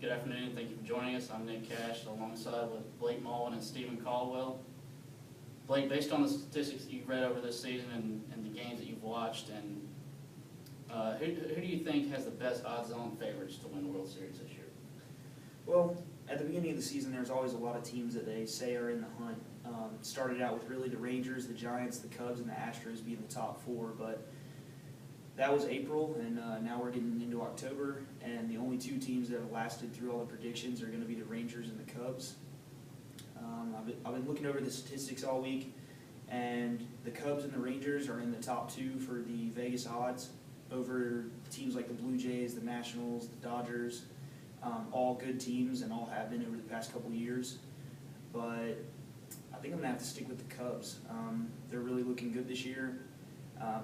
Good afternoon. Thank you for joining us. I'm Nick Cash, alongside with Blake Mauldin and Stephen Caldwell. Blake, based on the statistics that you've read over this season and the games that you've watched, and who do you think has the best odds-on favorites to win the World Series this year? Well, at the beginning of the season, there's always a lot of teams that they say are in the hunt. Started out with really the Rangers, the Giants, the Cubs, and the Astros being the top four, but that was April, and now we're getting into October, and the only two teams that have lasted through all the predictions are going to be the Rangers and the Cubs. I've been looking over the statistics all week, and the Cubs and the Rangers are in the top two for the Vegas odds over teams like the Blue Jays, the Nationals, the Dodgers, all good teams and all have been over the past couple of years. But I think I'm going to have to stick with the Cubs. They're really looking good this year.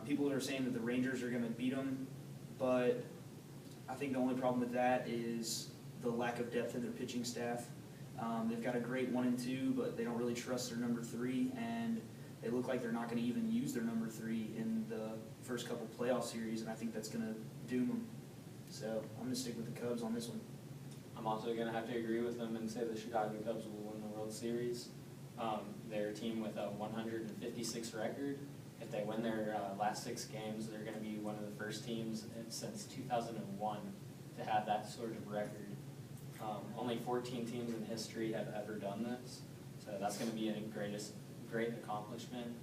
People are saying that the Rangers are going to beat them, but I think the only problem with that is the lack of depth in their pitching staff. They've got a great 1 and 2, but they don't really trust their number 3, and they look like they're not going to even use their number 3 in the first couple playoff series, and I think that's going to doom them. So I'm going to stick with the Cubs on this one. I'm also going to have to agree with them and say the Chicago Cubs will win the World Series. They're a team with a 156 record. If they win their last 6 games, they're going to be one of the first teams since 2001 to have that sort of record. Only 14 teams in history have ever done this, so that's going to be a great accomplishment.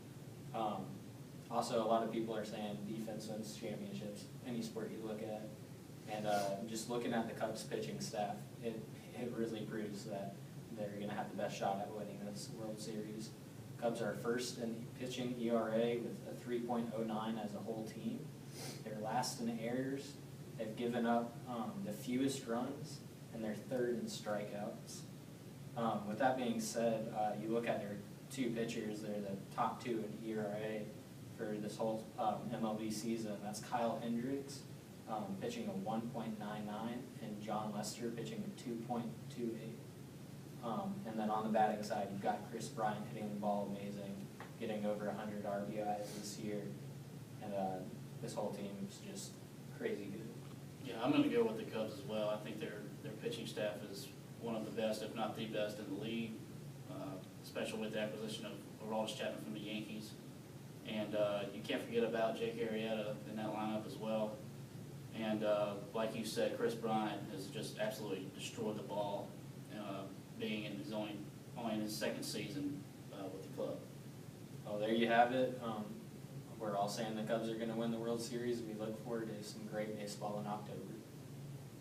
Also, a lot of people are saying defense wins championships, any sport you look at. And just looking at the Cubs pitching staff, it really proves that they're going to have the best shot at winning this World Series. Cubs are first in pitching ERA with a 3.09 as a whole team. They're last in errors. They've given up the fewest runs, and they're third in strikeouts. With that being said, you look at their 2 pitchers, they're the top 2 in ERA for this whole MLB season. That's Kyle Hendricks pitching a 1.99, and John Lester pitching a 2.28. And then on the batting side, you've got Chris Bryant hitting the ball amazing, getting over 100 RBIs this year, and this whole team is just crazy good. Yeah, I'm going to go with the Cubs as well. I think their pitching staff is one of the best, if not the best, in the league, especially with the acquisition of Aroldis Chapman from the Yankees. And you can't forget about Jake Arrieta in that lineup as well. And like you said, Chris Bryant has just absolutely destroyed the ball, being in his only in his 2nd season with the club. Well, there you have it. We're all saying the Cubs are going to win the World Series. We look forward to some great baseball in October.